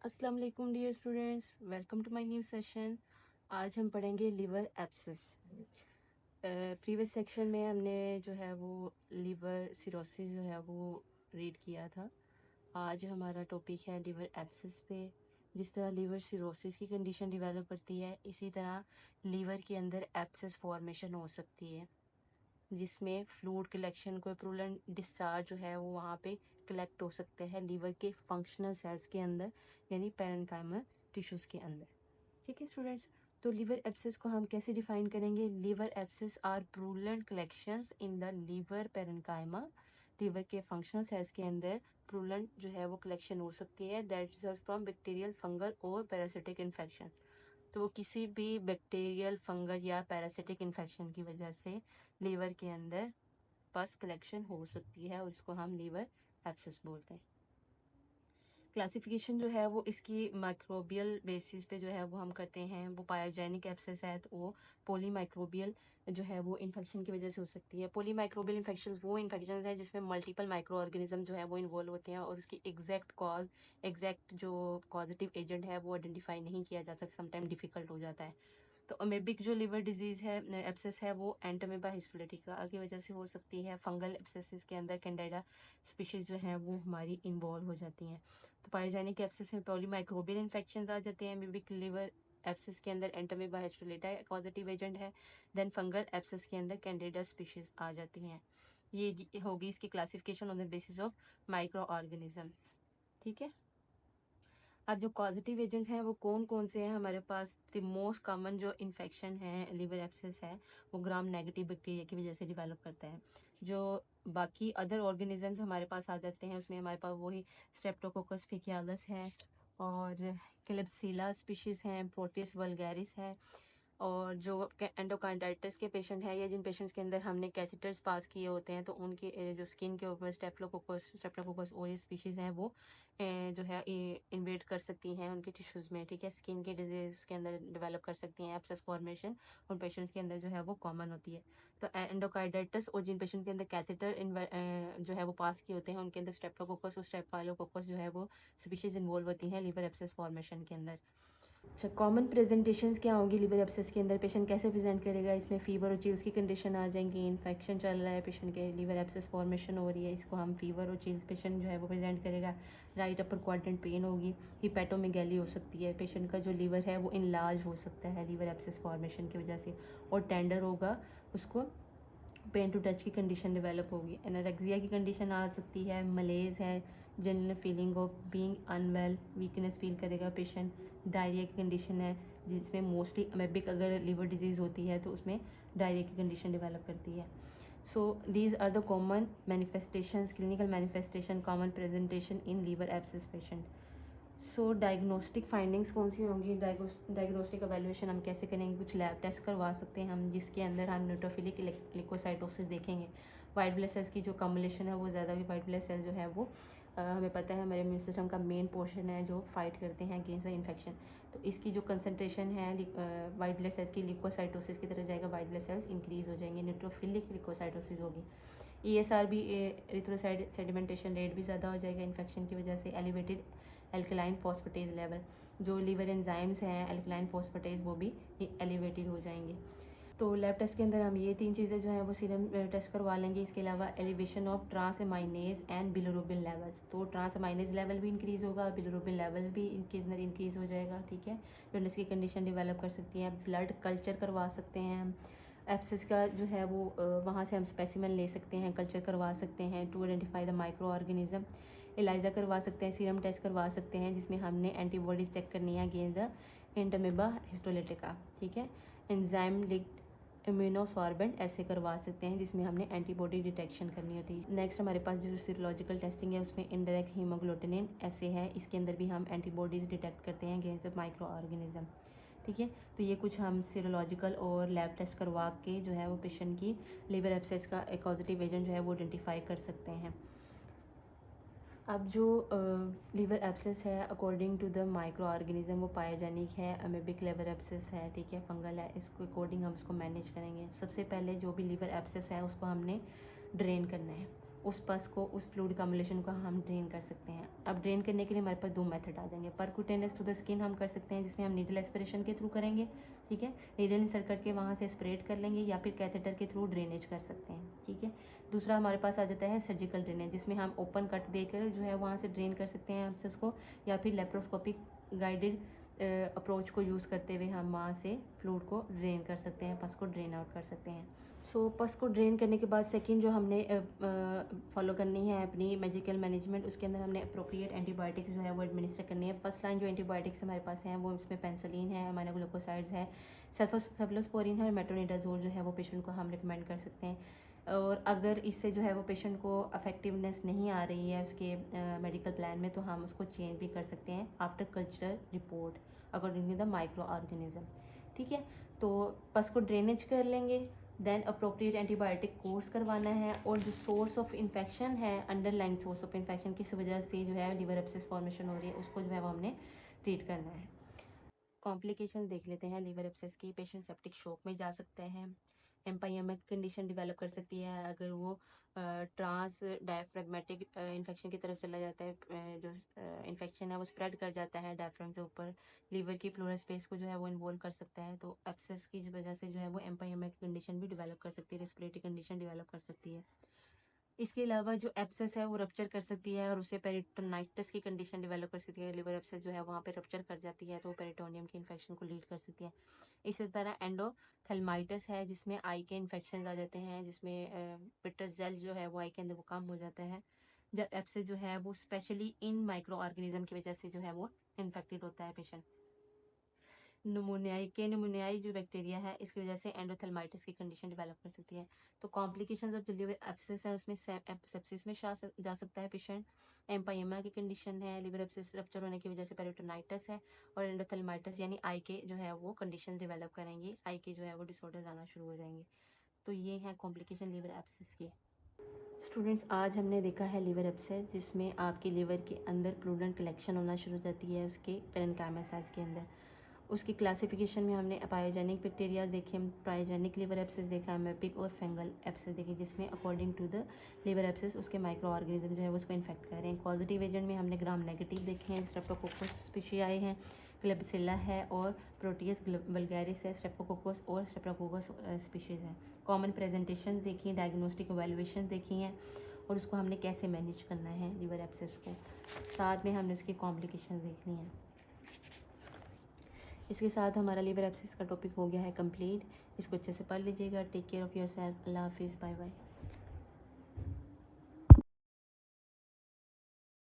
अस्सलाम वालेकुम dear students, welcome to my new session. आज हम पढ़ेंगे लिवर एब्सेस। प्रीवियस सेक्शन में हमने जो है वो लिवर सिरोसिस जो है वो रीड किया था। आज हमारा टॉपिक है लिवर एब्सेस पे। जिस तरह लिवर सिरोसिस की कंडीशन डेवलप करती है, इसी तरह लीवर के अंदर एब्सेस फॉर्मेशन हो सकती है, जिसमें फ्लूइड कलेक्शन को प्रूलन डिस्चार्ज जो है वो वहाँ पे कलेक्ट हो सकते हैं लीवर के फंक्शनल सेल्स के अंदर, यानी पैरेन्काइमल टिश्यूज़ के अंदर। ठीक है स्टूडेंट्स, तो लीवर एब्सेस को हम कैसे डिफाइन करेंगे? Liver abscess are purulent collections in the liver parenchyma. Liver के फंक्शनल सेल्स के अंदर प्रूलेंट जो है वो कलेक्शन हो सकती है that results from bacterial, fungal और पैरासिटिक इन्फेक्शंस। तो वो किसी भी बैक्टीरियल, फंगल या पैरासिटिक इन्फेक्शन की वजह से लीवर के अंदर पस कलेक्शन हो सकती है और इसको हम लीवर एब्सेस बोलते हैं। क्लासिफिकेशन जो है वो इसकी माइक्रोबियल बेसिस पे जो है वो हम करते हैं। वो पायोजेनिक एब्सेस है तो वो पॉली माइक्रोबियल जो है वो इन्फेक्शन की वजह से हो सकती है। पॉली माइक्रोबियल इन्फेक्शन वो इन्फेक्शन है जिसमें मल्टीपल माइक्रो ऑर्गेनिज्म जो है वो इन्वॉल्व होते हैं और उसकी एग्जैक्ट जो पॉजिटिव एजेंट है वो आइडेंटिफाई नहीं किया जा सकता, समटाइम डिफिकल्ट हो जाता है। तो अमेबिक जो लिवर डिजीज़ है, एब्सेस है, वो एंटोमेबा हिस्टोलिटिका की वजह से हो सकती है। फंगल एब्सेसिस के अंदर कैंडिडा स्पीशीज़ जो हैं वो हमारी इन्वॉल्व हो जाती हैं। तो पायोजेनिक एब्सेस में पॉलीमाइक्रोबियल इन्फेक्शंस आ जाते हैं। अमेबिक लिवर एब्सेस के अंदर एंटोमेबा हिस्टोलिटा पॉजिटिव एजेंट है। देन फंगल एब्सेस के अंदर कैंडिडा स्पीशीज़ आ जाती हैं। ये होगी इसकी classification on the basis of micro organisms. ठीक है, अब जो पॉजिटिव एजेंट्स हैं वो कौन कौन से हैं हमारे पास? द मोस्ट कॉमन जो इन्फेक्शन है लिवर एब्सेस है वो ग्राम नेगेटिव बैक्टीरिया की वजह से डेवलप करता है। जो बाकी अदर ऑर्गेनिजम्स हमारे पास आ जाते हैं उसमें हमारे पास वही स्ट्रेप्टोकोकस फेकियालस है और क्लेब्सिला स्पीशीज़ हैं, प्रोटिस वल्गैरिस है। और जो एंडोकार्डाइटिस के पेशेंट हैं या जिन पेशेंट्स के अंदर हमने कैथेटर्स पास किए होते हैं तो उनके जो स्किन के ऊपर स्टेप्टोकोकस और स्पीशीज़ हैं वो जो है इन्वेट कर सकती हैं उनके टिश्यूज़ में। ठीक है, स्किन के डिजीज़ के अंदर डेवलप कर सकती हैं। एब्सेस फॉर्मेशन उन पेशेंट्स के अंदर जो है वो कॉमन होती है। तो एंडोकार्डाइटिस और जिन पेशेंट के अंदर कैथेटर जो है वो पास किए होते हैं उनके अंदर स्टेप्टोकोकस और स्टेफाइलोकोकस जो है वो स्पीशीज़ इन्वॉल्व होती हैं लिवर एब्सेस फॉर्मेशन के अंदर। अच्छा, कॉमन प्रेजेंटेशंस क्या होंगी लिवर एब्सेस के अंदर? पेशेंट कैसे प्रेजेंट करेगा? इसमें फीवर और चिल्स की कंडीशन आ जाएंगी। इन्फेक्शन चल रहा है पेशेंट के, लिवर एब्सेस फॉर्मेशन हो रही है, इसको हम फीवर और चिल्स पेशेंट जो है वो प्रेजेंट करेगा। राइट अपर क्वाड्रेंट पेन होगी, हिपेटोमेगैली हो सकती है, पेशेंट का जो लिवर है वो इनलार्ज हो सकता है लिवर एब्सेस फॉर्मेशन की वजह से, और टेंडर होगा, उसको पेन टू टच की कंडीशन डेवलप होगी। एनोरेक्सिया की कंडीशन आ सकती है, मलेज है, general feeling of being unwell, weakness feel करेगा पेशेंट। डायरिया की कंडीशन है जिसमें मोस्टली अमेबिक अगर लिवर डिजीज़ होती है तो उसमें डायरिया की कंडीशन डेवलप करती है। So these are the common manifestations, clinical manifestation, common presentation in liver abscess patient. So diagnostic findings कौन सी होंगी? डायग्नोस्टिक एवेल्यूएशन हम कैसे करेंगे? कुछ लैब टेस्ट करवा सकते हैं हम जिसके अंदर हम न्यूट्रोफिलिक लिकोसाइटोसिस देखेंगे। वाइट ब्लड सेल्स की जो कम्युलेशन है वो ज़्यादा हुई। वाइट ब्लड सेल्स जो है वो हमें पता है हमारे इम्यून सिस्टम का मेन पोर्शन है जो फाइट करते हैं अगेंस्ट द इन्फेक्शन। तो इसकी जो कंसनट्रेशन है वाइट ब्लड सेल्स की लिकोसाइटोसिस की तरफ जाएगा, वाइट ब्लड सेल्स इंक्रीज हो जाएंगे, न्यूट्रोफिलिक लिकोसाइटोसिस होगी। ESR भी, एरिथ्रोसाइड सेडिमेंटेशन रेट भी ज़्यादा हो जाएगा इन्फेक्शन की वजह से। एलिवेटेड एल्कलाइन फॉस्फेटेज लेवल, जो लिवर एंजाइम्स हैं एल्कलाइन फॉस्फेटेज वो भी एलिवेटेड हो जाएंगे। तो लैब टेस्ट के अंदर हम ये 3 चीज़ें जो हैं वो सीरम टेस्ट करवा लेंगे। इसके अलावा elevation of transaminase and bilirubin levels, तो ट्रांसएमाइनेज लेवल भी इंक्रीज़ होगा और बिलिरुबिन लेवल भी इनके अंदर इंक्रीज़ हो जाएगा। ठीक है, जॉन्डिस की कंडीशन डेवलप कर सकती है। ब्लड कल्चर करवा सकते हैं हम, एब्सेस का जो है वो वहाँ से हम स्पेसिमेन ले सकते हैं, कल्चर करवा सकते हैं to identify the microorganism. ELISA करवा सकते हैं, सीरम टेस्ट करवा सकते हैं जिसमें हमने एंटीबॉडीज चेक करनी है अगेंस्ट द एंटोमेबा हिस्टोलिटिका। ठीक है, एंजाइम लिंक्ड इम्यूनोसॉर्बेंट ऐसे करवा सकते हैं जिसमें हमने एंटीबॉडी डिटेक्शन करनी होती है। नेक्स्ट हमारे पास जो सीरोलॉजिकल टेस्टिंग है उसमें इनडायरेक्ट हीमोग्लोटिनिन ऐसे है, इसके अंदर भी हम एंटीबॉडीज डिटेक्ट करते हैं अगेंस्ट द माइक्रो ऑर्गेनिज्म। ठीक है, तो ये कुछ हम सीरोलॉजिकल और लैब टेस्ट करवा के जो है वो पेशेंट की लिवर एब्सेस का एक पॉजिटिव एजेंट जो है वो आइडेंटिफाई कर सकते हैं। अब जो लीवर एब्सेस है according to the microorganism वो पायोजेनिक है, अमेबिक लिवर एब्सेस है, ठीक है, फंगल है, इसको अकॉर्डिंग हम इसको मैनेज करेंगे। सबसे पहले जो भी लीवर एब्सेस है उसको हमने ड्रेन करना है। उस पस को, उस फ्लूइड कम्युलेशन को हम ड्रेन कर सकते हैं। अब ड्रेन करने के लिए हमारे पास 2 मेथड आ जाएंगे। परक्यूटेनियस टू द स्किन हम कर सकते हैं, जिसमें हम नीडल एस्पिरेशन के थ्रू करेंगे, ठीक है, नीडल इंसर्ट करके वहाँ से स्प्रेड कर लेंगे, या फिर कैथेटर के थ्रू ड्रेनेज कर सकते हैं, ठीक है। दूसरा हमारे पास आ जाता है सर्जिकल ड्रेनेज, जिसमें हम ओपन कट देकर जो है वहाँ से ड्रेन कर सकते हैं एब्सेस को, या फिर लेप्रोस्कोपिक गाइडेड अप्रोच को यूज़ करते हुए हम वहाँ से फ्लूइड को ड्रेन कर सकते हैं, पस को ड्रेन आउट कर सकते हैं। सो पस को ड्रेन करने के बाद सेकंड जो हमने फॉलो करनी है अपनी मेडिकल मैनेजमेंट, उसके अंदर हमने अप्रोप्रिएट एंटीबायोटिक्स जो है वो एडमिनिस्टर करनी है। फर्स्ट लाइन जो एंटीबायोटिक्स हमारे पास हैं वो इसमें पेनिसिलिन है, अमाइनोग्लिकोसाइड्स है, सेफ्लोस्पोरिन है और मेट्रोनिडाजोल जो है वो पेशेंट को हम रिकमेंड कर सकते हैं। और अगर इससे जो है वो पेशेंट को अफेक्टिवनेस नहीं आ रही है उसके मेडिकल प्लान में, तो हम उसको चेंज भी कर सकते हैं after cultural report according to the microorganism, ठीक है। तो पस को ड्रेनेज कर लेंगे, देन अप्रोप्रिएट एंटीबायोटिक कोर्स करवाना है, और जो सोर्स ऑफ इन्फेक्शन है, अंडरलाइंग सोर्स ऑफ इन्फेक्शन किस वजह से जो है लिवर एब्सेस फॉर्मेशन हो रही है, उसको जो है वो हमने ट्रीट करना है। कॉम्प्लिकेशन देख लेते हैं लिवर एब्सेस की। पेशेंट सेप्टिक शॉक में जा सकते हैं, एम्पाइमेक कंडीशन डेवलप कर सकती है अगर वो ट्रांस डायफ्रेगमेटिक इन्फेक्शन की तरफ चला जाता है, जो इन्फेक्शन है वो स्प्रेड कर जाता है डायफ्राम से ऊपर, लीवर की प्लूरल स्पेस को जो है वो इन्वॉल्व कर सकता है। तो एब्सेस की वजह से जो है वो एम्पाइमेक कंडीशन भी डेवलप कर सकती है, रेस्पिरेटरी कंडीशन डेवलप कर सकती है। इसके अलावा जो एब्सेस है वो रप्चर कर सकती है और उससे पेरिटोनाइटिस की कंडीशन डेवलप कर सकती है। लिवर एब्सेस जो है वहाँ पे रप्चर कर जाती है तो वो पेरिटोनियम की इन्फेक्शन को लीड कर सकती है। इसी तरह एंडोथेल्माइटिस है, जिसमें आई के इन्फेक्शन आ जाते हैं, जिसमें पिट्रस जेल जो है वो आई के अंदर वो कम हो जाता है जब एब्सेस जो है वो स्पेशली इन माइक्रो ऑर्गेनिज्म की वजह से जो है वो इन्फेक्टेड होता है पेशेंट। निमोनियाई जो बैक्टीरिया है, इसकी वजह से एंडोथेल्माइटिस की कंडीशन डेवलप कर सकती है। तो कॉम्प्लिकेशंस ऑफ लिवर एब्सेस है, उसमें सेप्सिस में जा सकता है पेशेंट, एम्पाइमा की कंडीशन है, लिवर एब्सेस रप्चर होने की वजह से पेरिटोनाइटिस है, और एंडोथेल्माइटिस यानी आई के जो है वो कंडीशन डेवलप करेंगे, आई के जो है वो डिसऑर्डर आना शुरू हो जाएंगे। तो ये है कॉम्प्लिकेशन लिवर एब्सेस की। स्टूडेंट्स, आज हमने देखा है लिवर एब्सेस, जिसमें आपके लिवर के अंदर प्लूरल कलेक्शन होना शुरू हो जाती है उसके पेरेन्काइमा सेल्स के अंदर। उसकी क्लासिफिकेशन में हमने पायोजेनिक बैक्टीरिया देखे, पायोजेनिक लिवर एब्सेस देखा, एमेपिक और फंगल एब्सेस देखे, जिसमें according to the liver abscess उसके माइक्रो ऑर्गेनिज्म जो है उसको इन्फेक्ट कर रहे हैं। पॉजिटिव एजेंट में हमने ग्राम नेगेटिव देखे हैं, स्ट्रेप्टोकोकस स्पीशी हैं, क्लेबसिला है और प्रोटियस वल्गैरिस है, स्ट्रेप्टोकोकस और स्ट्रेप्टोकोकस स्पीशीज़ हैं। कॉमन प्रेजेंटेशन देखी हैं, डायग्नोस्टिक एवेलुएशन देखी हैं, और उसको हमने कैसे मैनेज करना है लिवर एब्सेस को, साथ में हमने उसकी कॉम्प्लिकेशन देखनी है। इसके साथ हमारा लिवर एब्सेस का टॉपिक हो गया है कंप्लीट। इसको अच्छे से पढ़ लीजिएगा। Take care of yourself. अल्लाह हाफिज़। Bye bye.